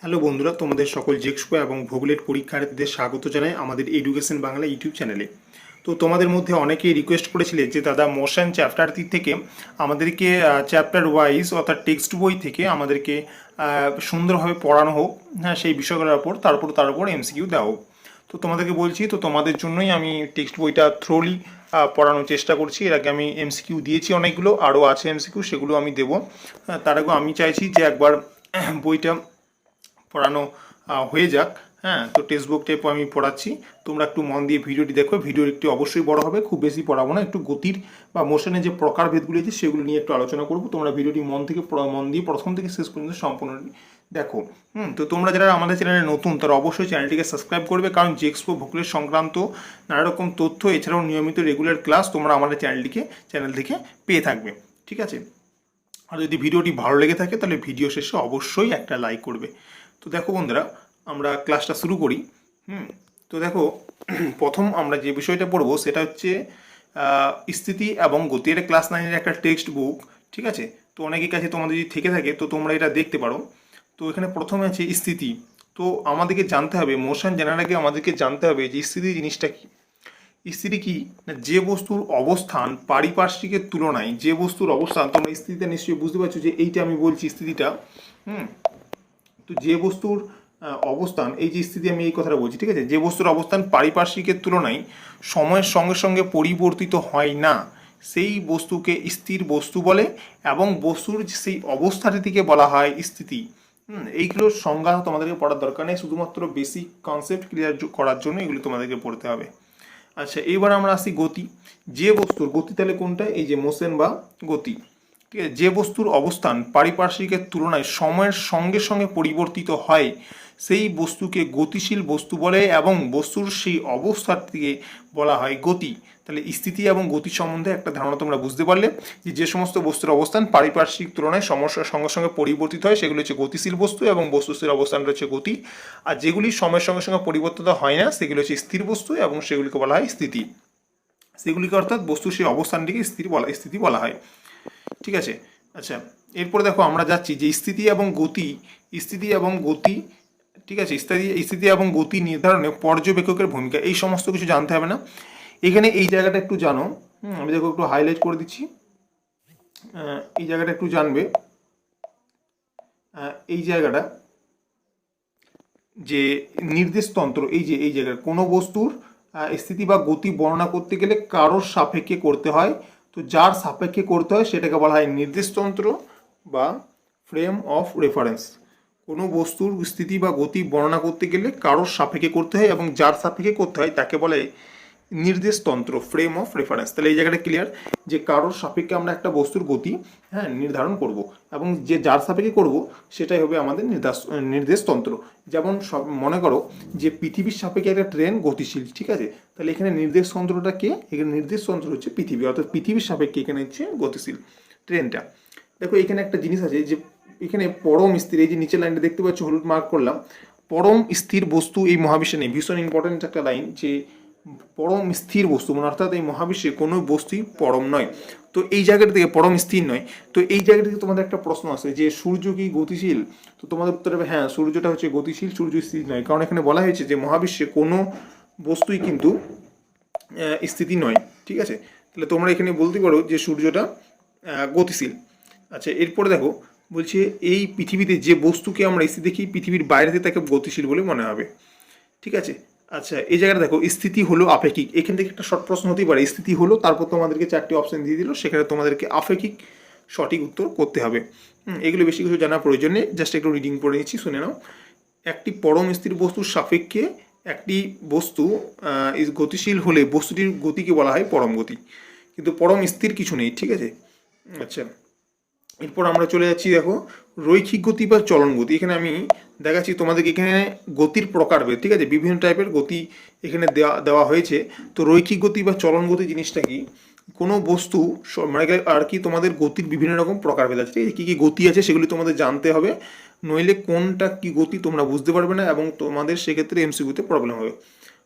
Hello বন্ধুরা, তোমাদের সকল জেক্সপো এবং ভূগোলের পরীক্ষার্থীদের স্বাগত জানাই আমাদের এডুকেশন বাংলা ইউটিউব চ্যানেলে। তো তোমাদের মধ্যে অনেকেই রিকোয়েস্ট করেছিলে যে দাদা মোশন চ্যাপ্টারটি থেকে আমাদেরকে চ্যাপ্টার ওয়াইজ অর্থাৎ টেক্সট বই থেকে আমাদেরকে সুন্দরভাবে পড়ানো হোক, হ্যাঁ, সেই বিষয়গুলোর ওপর তার উপর এমসিকিউ দেওয়া হোক। তো তোমাদেরকে বলছি, তো তোমাদের জন্যই আমি টেক্সট বইটা থ্রোলি পড়ানোর চেষ্টা করছি। এর আগে আমি এমসিকিউ দিয়েছি অনেকগুলো, আরও আছে এমসিকিউ, সেগুলো আমি দেবো। তার আগে আমি চাইছি যে একবার বইটা পড়ানো হয়ে যাক। হ্যাঁ, তো টেক্সট বুক টাইপ আমি পড়াচ্ছি, তোমরা একটু মন দিয়ে ভিডিওটি দেখো। ভিডিও একটু অবশ্যই বড় হবে, খুব বেশি পড়াবো না, একটু গতির বা মোশনের যে প্রকারভেদগুলি আছে সেগুলো নিয়ে একটু আলোচনা করবো। তোমরা ভিডিওটি মন দিয়ে প্রথম থেকে শেষ পর্যন্ত সম্পূর্ণ দেখো। তো তোমরা যারা আমাদের চ্যানেলে নতুন তারা অবশ্যই চ্যানেলটিকে সাবস্ক্রাইব করবে, কারণ জেক্সপো ভূগোলের সংক্রান্ত নানা রকম তথ্য এছাড়াও নিয়মিত রেগুলার ক্লাস তোমরা আমাদের চ্যানেল থেকে পেয়ে থাকবে। ঠিক আছে, আর যদি ভিডিওটি ভালো লেগে থাকে তাহলে ভিডিও শেষে অবশ্যই একটা লাইক করবে। তো দেখো বন্ধুরা, আমরা ক্লাসটা শুরু করি। তো দেখো, প্রথম আমরা যে বিষয়টা পড়বো সেটা হচ্ছে স্থিতি এবং গতি। এটা ক্লাস 9-এর একটা টেক্সট বুক। ঠিক আছে, তো অনেকের কাছে তোমাদের যদি থেকে থাকে তো তোমরা এটা দেখতে পারো। তো এখানে প্রথমে আছে স্থিতি। তো আমাদেরকে জানতে হবে, মোশন জানার আগে আমাদেরকে জানতে হবে যে স্থিতি জিনিসটা কি। স্থিতি কি না, যে বস্তুর অবস্থান পারিপার্শ্বিকের তুলনায়, যে বস্তুর অবস্থান, তোমরা স্থিতিটা নিশ্চয়ই বুঝতে পারছো যে এইটা আমি বলছি স্থিতিটা। তো যে বস্তুর অবস্থান, এই যে স্থিতি আমি এই কথাটা বলছি, ঠিক আছে, যে বস্তুর অবস্থান পারিপার্শ্বিকের তুলনায় সময়ের সঙ্গে সঙ্গে পরিবর্তিত হয় না সেই বস্তুকে স্থির বস্তু বলে, এবং বস্তুর সেই অবস্থাটিকে বলা হয় স্থিতি। এইগুলোর সংজ্ঞা তোমাদেরকে পড়ার দরকার নেই, শুধুমাত্র বেসিক কনসেপ্ট ক্লিয়ার করার জন্য এগুলো তোমাদেরকে পড়তে হবে। আচ্ছা, এইবার আমরা আসি গতি। যে বস্তুর গতি, তাহলে কোনটা, এই যে মোশন বা গতি। ঠিক আছে, যে বস্তুর অবস্থান পারিপার্শ্বিকের তুলনায় সময়ের সঙ্গে সঙ্গে পরিবর্তিত হয় সেই বস্তুকে গতিশীল বস্তু বলে, এবং বস্তুর সেই অবস্থাটিকে বলা হয় গতি। তাহলে স্থিতি এবং গতি সম্বন্ধে একটা ধারণা তোমরা বুঝতে পারলে, যে সমস্ত বস্তুর অবস্থান পারিপার্শ্বিক তুলনায় সমস্যার সঙ্গে সঙ্গে পরিবর্তিত হয় সেগুলো হচ্ছে গতিশীল বস্তু, এবং বস্তুস্থির অবস্থানটা হচ্ছে গতি। আর যেগুলি সময়ের সঙ্গে সঙ্গে পরিবর্তিত হয় না সেগুলো হচ্ছে স্থির বস্তু, এবং সেগুলিকে বলা হয় স্থিতি। সেগুলিকে অর্থাৎ বস্তুর সেই অবস্থানটিকে স্থিতি বলা হয়। ঠিক আছে, আচ্ছা, এরপরে দেখো আমরা যাচ্ছি যে স্থিতি এবং গতি। ঠিক আছে, স্থিতি এবং গতি নির্ধারণে পর্যবেক্ষকের ভূমিকা, এই সমস্ত কিছু জানতে হবে না। এখানে এই জায়গাটা একটু জানো, আমি দেখো একটু হাইলাইট করে দিচ্ছি, এই জায়গাটা একটু জানবে। এই জায়গাটা যে নির্দেশতন্ত্র, এই জায়গায় কোনো বস্তুর স্থিতি বা গতি বর্ণনা করতে গেলে কারোর সাপেক্ষে করতে হয়। তো যার সাপেক্ষে করতে হয় সেটাকে বলা হয় নির্দেশতন্ত্র বা ফ্রেম অফ রেফারেন্স। কোনো বস্তুর স্থিতি বা গতি বর্ণনা করতে গেলে কারোর সাপেক্ষে করতে হয়, এবং যার সাপেক্ষে করতে হয় তাকে বলে নির্দেশতন্ত্র, ফ্রেম অফ রেফারেন্স। তাহলে এই জায়গাটা ক্লিয়ার যে কারোর সাপেক্ষে আমরা একটা বস্তুর গতি, হ্যাঁ, নির্ধারণ করব, এবং যে যার সাপেক্ষে করব সেটাই হবে আমাদের নির্দেশতন্ত্র। যেমন সব মনে করো যে পৃথিবীর সাপেক্ষে একটা ট্রেন গতিশীল, ঠিক আছে, তাহলে এখানে নির্দেশতন্ত্রটা কে, এখানে নির্দেশতন্ত্র হচ্ছে পৃথিবী, অর্থাৎ পৃথিবীর সাপেক্ষে এখানে হচ্ছে গতিশীল ট্রেনটা। দেখো এখানে একটা জিনিস আছে যে এখানে পরম স্থির, এই যে নিচের লাইনটা দেখতে পাচ্ছ হলুদ মার্ক করলাম, পরম স্থির বস্তু এই মহাবিশ্বে নেই। ভীষণ ইম্পর্টেন্ট একটা লাইন, যে পরম স্থির বস্তু মানে অর্থাৎ এই মহাবিশ্বে কোনো বস্তুই পরম নয়। তো এই জায়গাটা থেকে পরম স্থির নয়। তো এই জায়গাটা থেকে তোমাদের একটা প্রশ্ন আছে যে সূর্য কি গতিশীল? তো তোমাদের উত্তর হবে হ্যাঁ, সূর্যটা হচ্ছে গতিশীল, সূর্য স্থির নয়, কারণ এখানে বলা হয়েছে যে মহাবিশ্বে কোনো বস্তুই কিন্তু স্থিতি নয়। ঠিক আছে, তাহলে তোমরা এখানে বলতে পারো যে সূর্যটা গতিশীল। আচ্ছা, এরপরে দেখো বলছে এই পৃথিবীতে যে বস্তুকে আমরা স্থির দেখি পৃথিবীর বাইরেতে তাকে গতিশীল বলে মনে হবে। ঠিক আছে, আচ্ছা, এই জায়গাটা দেখো স্থিতি হলো আপেক্ষিক। এখান থেকে একটা শর্ট প্রশ্ন হতেই পারে, স্থিতি হলো, তারপর তোমাদেরকে 4টি অপশন দিয়ে দিল, সেখানে তোমাদেরকে আপেক্ষিক সঠিক উত্তর করতে হবে। এগুলো বেশি কিছু জানার প্রয়োজন নেই, জাস্ট একটু রিডিং করে নিচ্ছি, শুনে নাও। একটি পরম স্থির বস্তুর সাপেক্ষে একটি বস্তু গতিশীল হলে বস্তুটির গতিকে বলা হয় পরম গতি, কিন্তু পরম স্থির কিছু নেই। ঠিক আছে, আচ্ছা, এরপর আমরা চলে যাচ্ছি দেখো রৈখিক গতি বা চলন গতি। এখানে আমি দেখাচ্ছি তোমাদেরকে এখানে গতির প্রকারভেদ। ঠিক আছে, বিভিন্ন টাইপের গতি এখানে দেওয়া হয়েছে। তো রৈখিক গতি বা চলন গতি জিনিসটা কি, কোনো বস্তু মানে আর কি তোমাদের গতির বিভিন্ন রকম প্রকারভেদ আছে। ঠিক আছে, কী কী গতি আছে সেগুলি তোমাদের জানতে হবে, নইলে কোনটা কি গতি তোমরা বুঝতে পারবে না, এবং তোমাদের সেক্ষেত্রে এমসিকিউতে প্রবলেম হবে।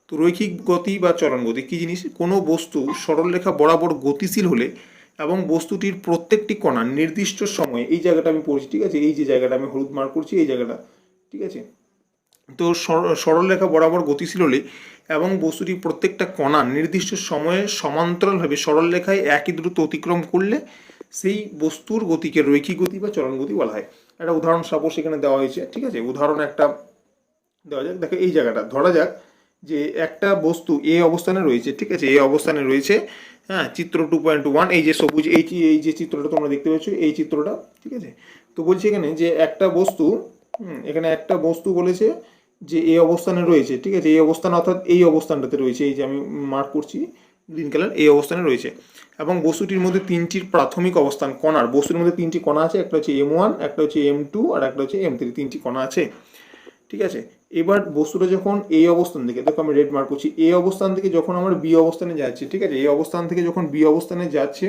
তো রৈখিক গতি বা চলন গতি কী জিনিস, কোনো বস্তু সরলরেখা বরাবর গতিশীল হলে এবং বস্তুটির প্রত্যেকটি কণা নির্দিষ্ট সময়ে, এই জায়গাটা আমি পড়ছি, ঠিক আছে, এই যে জায়গাটা আমি হলুদ মার্ক করছি, এই জায়গাটা ঠিক আছে। তো সরলরেখা বরাবর গতিশীল হলে এবং বস্তুটি প্রত্যেকটা কণা নির্দিষ্ট সময়ে সমান্তরালভাবে সরলরেখায় একই দ্রুত অতিক্রম করলে সেই বস্তুর গতিকে রৈখিক গতি বা চলন গতি বলা হয়। একটা উদাহরণ সাপোজ এখানে দেওয়া হয়েছে, ঠিক আছে। উদাহরণ একটা দেওয়া যাক, দেখো এই জায়গাটা ধরা যাক যে একটা বস্তু এ অবস্থানে রয়েছে, ঠিক আছে, এ অবস্থানে রয়েছে। হ্যাঁ, চিত্র 2.1, এই যে সবুজ এই যে চিত্রটা তোমরা দেখতে পাচ্ছ, এই চিত্রটা, ঠিক আছে। তো বলছি এখানে যে একটা বস্তু, এখানে একটা বস্তু বলেছে যে এই অবস্থানে রয়েছে, ঠিক আছে, এই অবস্থান অর্থাৎ এই অবস্থানটাতে রয়েছে, এই যে আমি মার্ক করছি গ্রিন কালার, এই অবস্থানে রয়েছে। এবং বস্তুটির মধ্যে তিনটির প্রাথমিক অবস্থান কণার, বস্তুর মধ্যে তিনটি কণা আছে, একটা হচ্ছে M1, একটা হচ্ছে M2 আর একটা হচ্ছে M3, তিনটি কণা আছে, ঠিক আছে। এবার বস্তুটা যখন এই অবস্থান থেকে, দেখো আমি রেড মার্ক করছি, এই অবস্থান থেকে যখন আমার বি অবস্থানে যাচ্ছে, ঠিক আছে, এই অবস্থান থেকে যখন বি অবস্থানে যাচ্ছে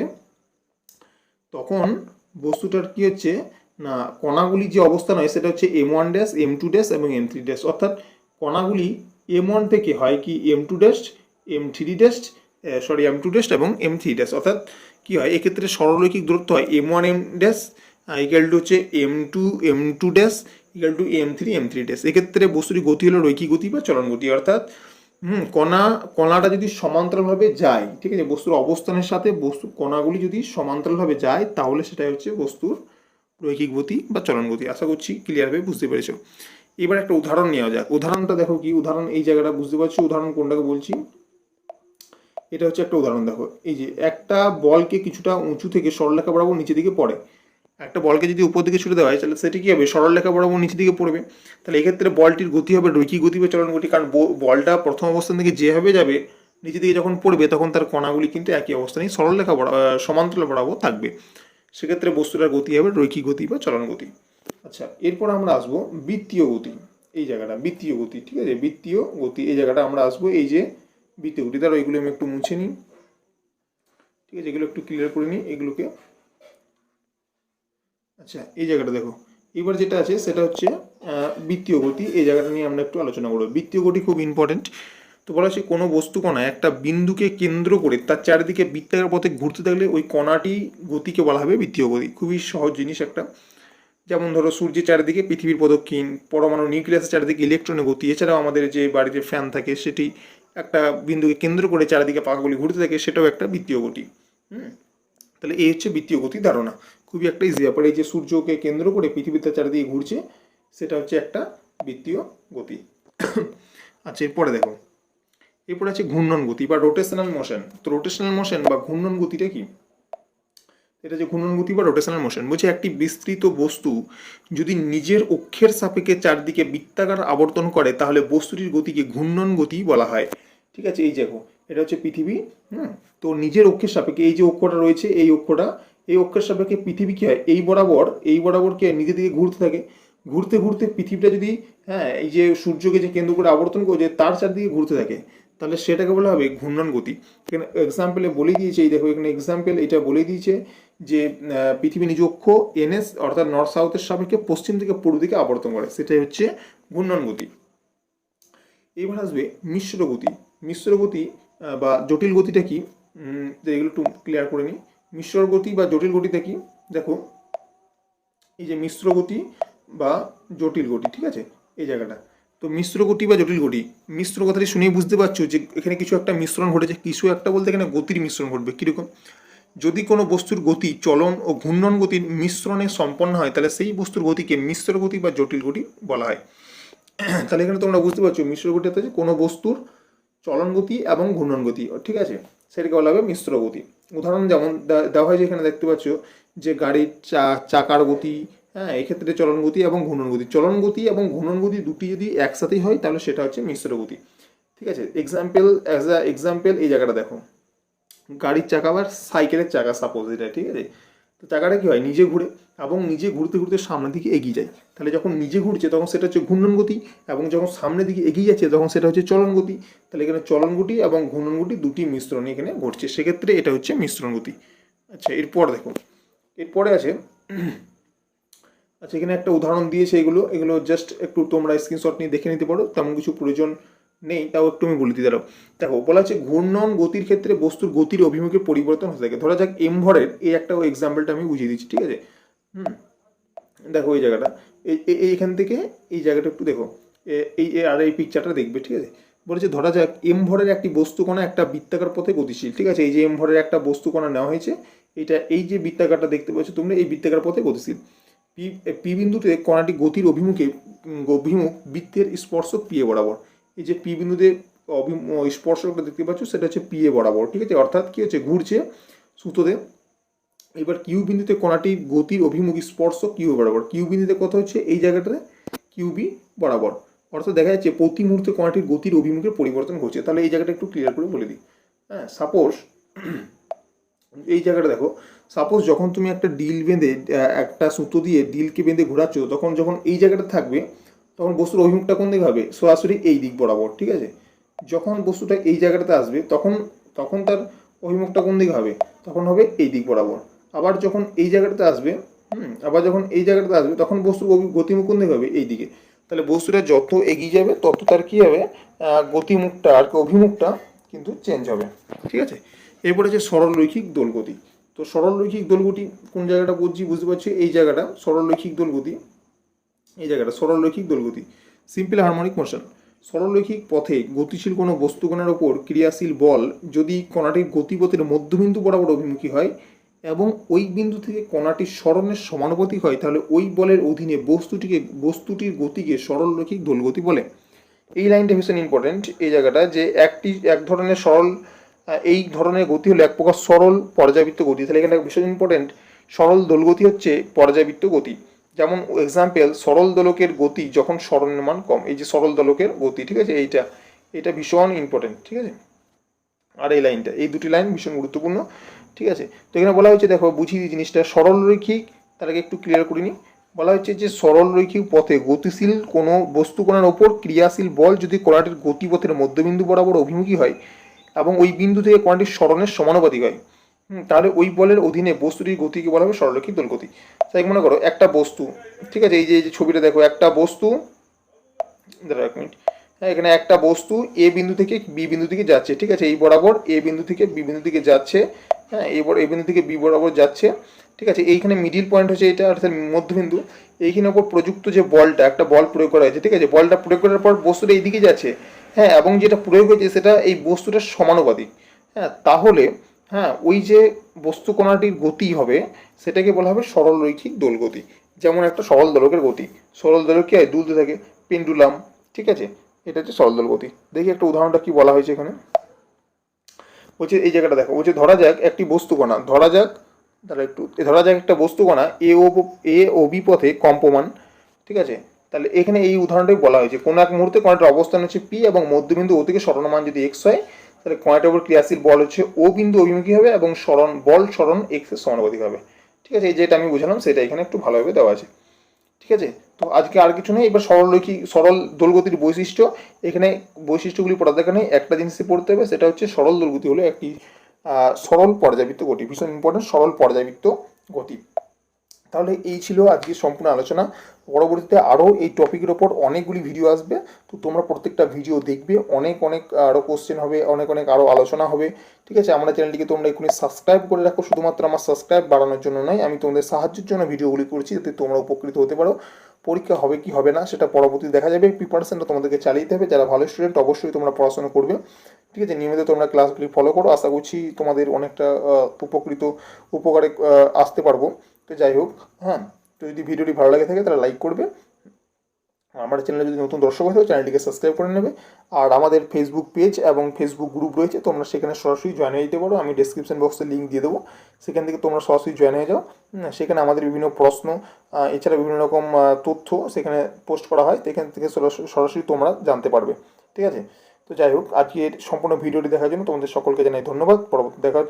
তখন বস্তুটার কি হচ্ছে না, কণাগুলি যে অবস্থান হয় সেটা হচ্ছে M1 ড্যাশ, M2 ড্যাশ এবং M3 ড্যাশ, অর্থাৎ কণাগুলি M1 থেকে হয় কি M2 dash, M3 dash, M2 dash এবং M3 ড্যাশ, অর্থাৎ কি হয় এক্ষেত্রে সরলরৈখিক দূরত্ব হয় M1 M dash equal to হচ্ছে M2 dash equal to M3 dash. এক্ষেত্রে বস্তুটির গতি হলো রৈখিক গতি বা চলন গতি, অর্থাৎ কণাটা যদি সমান্তরালভাবে যায়, ঠিক আছে, বস্তুর অবস্থানের সাথে কণাগুলি যদি সমান্তরালভাবে যায় তাহলে সেটাই হচ্ছে বস্তুর রৈখিক গতি বা চলন গতি। আশা করছি ক্লিয়ারভাবে বুঝতে পেরেছো। এবার একটা উদাহরণ নেওয়া যাক। উদাহরণটা দেখো কি, উদাহরণ এই জায়গাটা বুঝতে পারছো উদাহরণ কোনটাকে বলছি। এটা হচ্ছে একটা উদাহরণ, দেখো এই যে একটা বলকে কিছুটা উঁচু থেকে সরলরেখা বরাবর নিচের দিকে পড়ে। একটা বলকে যদি উপর দিকে ছুটে দেওয়া হয় তাহলে সেটা কি হবে, সরলরেখা বরাবর নিচের দিকে পড়বে। তাহলে এক্ষেত্রে বলটির গতি হবে রৈখিক গতি বা চলন গতি, কারণ বলটা প্রথম অবস্থান থেকে যেভাবে যাবে নিচের দিকে যখন পড়বে তখন তার কণাগুলি কিন্তু একই অবস্থানেই সরলরেখা সমান্তরাল বরাবর থাকবে। সেক্ষেত্রে বস্তুটার গতি হবে রৈখিক গতি বা চলন গতি। আচ্ছা, এরপর আমরা আসবো বৃত্তীয় গতি। এই জায়গাটা বৃত্তীয় গতি, ঠিক আছে, বৃত্তীয় গতি এই জায়গাটা আমরা আসবো। এই যে বৃত্তীয় গতি, তার ওইগুলো আমি একটু মুছে নিই, ঠিক আছে, এগুলো একটু ক্লিয়ার করে নিই এগুলোকে। আচ্ছা, এই জায়গাটা দেখো, এবার যেটা আছে সেটা হচ্ছে বৃত্তীয় গতি। এই জায়গাটা নিয়ে আমরা একটু আলোচনা করবো। বৃত্তীয় গতি খুব ইম্পর্টেন্ট। তো বলা হচ্ছে কোনো বস্তু কণা একটা বিন্দুকে কেন্দ্র করে তার চারিদিকে বৃত্তাকার পথে ঘুরতে থাকলে ওই কণাটি গতিকে বলা হবে বৃত্তীয় গতি। খুবই সহজ জিনিস একটা। যেমন ধরো সূর্যের চারিদিকে পৃথিবীর প্রদক্ষিণ, পরমাণু নিউক্লিয়াসের চারিদিকে ইলেকট্রনের গতি, এছাড়াও আমাদের যে বাড়িতে ফ্যান থাকে সেটি একটা বিন্দুকে কেন্দ্র করে চারিদিকে পাখাগুলি ঘুরতে থাকে, সেটাও একটা বৃত্তীয় গতি। তাহলে এই হচ্ছে বৃত্তীয় গতির ধারণা। খুবই একটা ইজি ব্যাপার। এই যে সূর্যকে কেন্দ্র করে পৃথিবীতে চারিদিকে ঘুরছে সেটা হচ্ছে একটা বৃত্তীয় গতি। আচ্ছা, এরপরে দেখো, এরপরে আছে ঘূর্ণন গতি বা রোটেশনাল মোশন। তো রোটেশনাল মোশন বা ঘূর্ণন গতিটা কি? এটা যে ঘূর্ণন গতি বা রোটেশনাল মোশন বলছে একটি বিস্তৃত বস্তু যদি নিজের অক্ষের সাপেক্ষে চারদিকে বৃত্তাকার আবর্তন করে তাহলে বস্তুটির গতিকে ঘূর্ণন গতি বলা হয়। ঠিক আছে, এই দেখো এটা হচ্ছে পৃথিবী। তো নিজের অক্ষের সাপেক্ষে এই যে অক্ষটা রয়েছে, এই অক্ষের সাপেক্ষে পৃথিবী কি হয়, এই বরাবর কে নিজের দিকে ঘুরতে থাকে। ঘুরতে ঘুরতে পৃথিবীটা যদি এই যে সূর্যকে যে কেন্দ্র করে আবর্তন করে তার চারদিকে ঘুরতে থাকে তাহলে সেটাকে বলা হবে ঘূর্ণন গতি। এখানে এক্সাম্পলে বলে দিয়েছে, এই দেখো এখানে এক্সাম্পল এটা বলে দিয়েছে যে পৃথিবী নিজ অক্ষ NS অর্থাৎ নর্থ সাউথের সাপেক্ষে পশ্চিম থেকে পূর্ব দিকে আবর্তন করে, সেটাই হচ্ছে ঘূর্ণন গতি। এবার আসবে মিশ্র গতি। মিশ্র গতি বা জটিল গতিটা কি, এগুলো একটু ক্লিয়ার করে নিই। মিশ্র গতি বা জটিল গতিটা কি, দেখো এই যে মিশ্র গতি বা জটিল গতি, ঠিক আছে, এই জায়গাটা। তো মিশ্র গতি বা জটিল গতি, মিশ্র কথাটি শুনেই বুঝতে পারছো যে এখানে কিছু একটা মিশ্রণ ঘটেছে। কিছু একটা বলতে এখানে গতির মিশ্রণ ঘটবে। কীরকম? যদি কোনো বস্তুর গতি চলন ও ঘূর্ণন গতির মিশ্রণে সম্পন্ন হয় তাহলে সেই বস্তুর গতিকে মিশ্র গতি বা জটিল গতি বলা হয়। তাহলে এখানে তোমরা বুঝতে পারছো মিশ্র গতি হচ্ছে কোনো বস্তুর চলন গতি এবং ঘূর্ণন গতি, ঠিক আছে, সেটাকে বলা হবে মিশ্র গতি। উদাহরণ যেমন দেওয়া হয় যে এখানে দেখতে পাচ্ছ যে গাড়ির চাকার গতি, এক্ষেত্রে চলন গতি এবং ঘূর্ণন গতি। চলন গতি এবং ঘূর্ণন গতি দুটি যদি একসাথেই হয় তাহলে সেটা হচ্ছে মিশ্র গতি। ঠিক আছে, এক্সাম্পল এই জায়গাটা দেখো, গাড়ির চাকা বা সাইকেলের চাকা সাপোজ এটা, ঠিক আছে। তো চাকাটা কী হয়, নিজে ঘুরে এবং নিজে ঘুরতে ঘুরতে সামনের দিকে এগিয়ে যায়। তাহলে যখন নিজে ঘুরছে তখন সেটা হচ্ছে ঘূর্ণন গতি, এবং যখন সামনের দিকে এগিয়ে যাচ্ছে তখন সেটা হচ্ছে চলন গতি। তাহলে এখানে চলন গতি এবং ঘূর্ণন গতি দুটি মিশ্রণ এখানে ঘটছে, সেক্ষেত্রে এটা হচ্ছে মিশ্রণ গতি। আচ্ছা, এরপর দেখো, এরপরে আছে আচ্ছা এখানে একটা উদাহরণ দিয়েছে, এগুলো জাস্ট একটু তোমরা স্ক্রিনশট নিয়ে দেখে নিতে পারো, তেমন কিছু প্রয়োজন নেই, তাও একটু আমি বলে দিতে পারো। দেখো বলা হচ্ছে ঘূর্ণন গতির ক্ষেত্রে বস্তুর গতির অভিমুখে পরিবর্তন হতে থাকে। ধরা যাক এম ভরের এই একটা এক্সাম্পলটা আমি বুঝিয়ে দিচ্ছি, ঠিক আছে। দেখো এই জায়গাটা, এইখান থেকে এই জায়গাটা একটু দেখো, আর এই পিকচারটা দেখবে, ঠিক আছে। বলেছে ধরা যাক এম ভরের একটি বস্তুকণা একটা বৃত্তাকার পথে গতিশীল, ঠিক আছে। এই যে এম ভরের একটা বস্তুকণা নেওয়া হয়েছে, এটা এই যে বৃত্তাকারটা দেখতে পাচ্ছ তোমরা, এই বৃত্তাকার পথে গতিশীল। পি বিন্দুতে কণাটি গতির অভিমুখ বৃত্তের স্পর্শক পি এ বরাবর। এই যে পি বিন্দুতে স্পর্শকটা দেখতে পাচ্ছ, সেটা হচ্ছে পি এ বরাবর, ঠিক আছে। অর্থাৎ কি হচ্ছে, ঘুরছে সুতোতে। এবার কিউ বিন্দুতে কণাটির গতির অভিমুখ স্পর্শক কিউ বরাবর। কিউ বিন্দুতে কত হচ্ছে, এই জায়গাটাতে কিউ বি বরাবর। অর্থাৎ দেখা যাচ্ছে প্রতি মুহূর্তে কণাটির গতির অভিমুখের পরিবর্তন ঘটছে। তাহলে এই জায়গাটা একটু ক্লিয়ার করে বলে দিই। হ্যাঁ, সাপোজ এই জায়গাটা দেখো, সাপোজ যখন তুমি একটা ডিল বেঁধে, একটা সুতো দিয়ে ডিলকে বেঁধে ঘোরাচ্ছ, তখন যখন এই জায়গাটা থাকবে, তখন বস্তুর অভিমুখটা কোন দিকে হবে, সরাসরি এই দিক বরাবর, ঠিক আছে। যখন বস্তুটা এই জায়গাটাতে আসবে, তখন তখন তার অভিমুখটা কোন দিকে হবে, তখন হবে এই দিক বরাবর। আবার যখন এই জায়গাটাতে আসবে, আবার যখন এই জায়গাটাতে আসবে, তখন বস্তুর গতিমুখ কোন দিকে হবে, এই দিকে। তাহলে বস্তুটা যত এগিয়ে যাবে তত তার কী হবে, গতিমুখটা আর কি অভিমুখটা কিন্তু চেঞ্জ হবে, ঠিক আছে। এরপরে যে সরল রৈখিক দোলগতি। তো সরল রৈখিক দোলগতি কোন জায়গাটা বলছি বুঝতে পারছি, এই জায়গাটা সরল রৈখিক দোলগতি, এই জায়গাটা সরল রৈখিক দোলগতি, সিম্পল হারমোনিক মোশন। সরল রৈখিক পথে গতিশীল কোনো বস্তুকণার ওপর ক্রিয়াশীল বল যদি কণাটির গতিপথের মধ্যবিন্দু বরাবর অভিমুখী হয় এবং ওই বিন্দু থেকে কণাটির সরণের সমানুপাতিক হয়, তাহলে ওই বলের অধীনে বস্তুটির গতিকে সরল রৈখিক দোলগতি বলে। এই লাইনটা ভীষণ ইম্পর্টেন্ট, এই জায়গাটা, যে এক ধরনের সরল, এই ধরনের গতি হলো এক প্রকার সরল পর্যাবৃত্ত গতি। তাহলে এখানে ভীষণ ইম্পর্টেন্ট, সরল দোলগতি হচ্ছে পর্যাবৃত্ত গতি। যেমন এক্সাম্পল, সরল দোলকের গতি যখন সরণের মান কম, এই যে সরল দোলকের গতি, ঠিক আছে, এটা ভীষণ ইম্পর্টেন্ট, ঠিক আছে। আর এই লাইনটা, এই দুটি লাইন ভীষণ গুরুত্বপূর্ণ, ঠিক আছে। তো এখানে বলা হচ্ছে, দেখো বুঝিয়ে দিই জিনিসটা, সরল রৈখিক, তার আগে একটু ক্লিয়ার করিনি। বলা হচ্ছে যে সরল রৈখিক পথে গতিশীল কোনো বস্তুকণার ওপর ক্রিয়াশীল বল যদি কণাটির গতিপথের মধ্যবিন্দু বরাবর অভিমুখী হয় এবং ওই বিন্দু থেকে কণাটির সরণের সমানুপাতিক হয়, তাহলে ওই বলের অধীনে বস্তুটির গতিকে বলা হবে সরলরৈখিক দোলগতি। তাই মনে করো একটা বস্তু, ঠিক আছে, এই যে ছবিটা দেখো, একটা বস্তু, দাঁড়াও এক মিনিট, হ্যাঁ, এখানে একটা বস্তু এ বিন্দু থেকে বি বিন্দু দিকে যাচ্ছে, ঠিক আছে, এই বরাবর এ বিন্দু থেকে বি বিন্দু দিকে যাচ্ছে, হ্যাঁ, এবার এ বিন্দু থেকে বি বরাবর যাচ্ছে, ঠিক আছে। এইখানে মিডিল পয়েন্ট হচ্ছে এটা, অর্থাৎ মধ্যবিন্দু। এইখানে ওপর প্রযুক্ত যে বলটা, একটা বল প্রয়োগ করা হয়েছে, ঠিক আছে, বলটা প্রয়োগ করার পর বস্তুটা এইদিকে যাচ্ছে, হ্যাঁ, এবং যেটা প্রয়োগ হয়েছে সেটা এই বস্তুটার সমানুপাতিক, হ্যাঁ, তাহলে হ্যাঁ, ওই যে বস্তু কণাটির গতি হবে সেটাকে বলা হবে সরল রৈখিক দোলগতি। যেমন একটা সরল দোলকের গতি, সরল দোলক কি হয়, দুলতে থাকে, পেন্ডুলাম, ঠিক আছে, এটা হচ্ছে সরল দোলগতি। দেখি একটা উদাহরণটা কি বলা হয়েছে এখানে। বলছে এই জায়গাটা দেখো, বলছে ধরা যাক একটি বস্তু কণা, ধরা যাক একটা বস্তু কণা এ ও বি পথে কম্পমান, ঠিক আছে। তাহলে এখানে এই উদাহরণটাই বলা হয়েছে, কোনো এক মুহূর্তে কণাটির অবস্থান হচ্ছে পি এবং মধ্যবিন্দু ও থেকে সরণমান যদি এক্স হয়, তাহলে কণাটির উপর ক্রিয়াশীল বল হচ্ছে ও বিন্দু অভিমুখী হবে এবং সরণ এক্স এর সমানুপাতিক হবে, ঠিক আছে। এই যেটা আমি বুঝালাম সেটা এখানে একটু ভালোভাবে দেওয়া আছে, ঠিক আছে। তো আজকে আর কিছু নেই, এবার সরল দোলগতির বৈশিষ্ট্য, এখানে বৈশিষ্ট্যগুলি পড়ার দেখা নেই, একটা জিনিসই পড়তে হবে, সেটা হচ্ছে সরল দোলগতি হলো একটি সরল পর্যাবৃত্ত গতি, ভীষণ ইম্পর্টেন্ট, সরল পর্যাবৃত্ত গতি। তাহলে এই ছিল আজকের সম্পূর্ণ আলোচনা। পরবর্তীতে আরও এই টপিকের ওপর অনেকগুলি ভিডিও আসবে, তো তোমরা প্রত্যেকটা ভিডিও দেখবে, অনেক আরও কোশ্চেন হবে, অনেক আরও আলোচনা হবে, ঠিক আছে। আমার চ্যানেলটিকে তোমরা এখনই সাবস্ক্রাইব করে রাখো, শুধুমাত্র আমার সাবস্ক্রাইব বাড়ানোর জন্য নয়, আমি তোমাদের সাহায্যের জন্য ভিডিওগুলি করছি, যাতে তোমরা উপকৃত হতে পারো। পরীক্ষা হবে কি হবে না সেটা পরবর্তীতে দেখা যাবে, প্রিপারেশনটা তোমাদেরকে চালিয়ে হবে। যারা ভালো স্টুডেন্ট অবশ্যই তোমরা পড়াশোনা করবে, ঠিক আছে, নিয়মিত তোমরা ক্লাসগুলি ফলো করো, আশা করছি তোমাদের অনেকটা উপকারে আসতে পারবো। তো যাই হোক, হ্যাঁ, তো যদি ভিডিওটি ভালো লাগে থাকে তাহলে লাইক করবে, আমার চ্যানেলে যদি নতুন দর্শক হয় চ্যানেলটিকে সাবস্ক্রাইব করে নেবে। আর আমাদের ফেসবুক পেজ এবং ফেসবুক গ্রুপ রয়েছে, তোমরা সেখানে সরাসরি জয়েন হয়ে যেতে পারো, আমি ডেসক্রিপশন বক্সে লিঙ্ক দিয়ে দেবো, সেখান থেকে তোমরা সরাসরি জয়েন হয়ে যাও। সেখানে আমাদের বিভিন্ন প্রশ্ন, এছাড়া বিভিন্ন রকম তথ্য সেখানে পোস্ট করা হয়, সেখান থেকে সরাসরি তোমরা জানতে পারবে, ঠিক আছে। তো যাই হোক, আজকের সম্পূর্ণ ভিডিওটি দেখার জন্য তোমাদের সকলকে জানাই ধন্যবাদ। পরবর্তী দেখা হচ্ছে।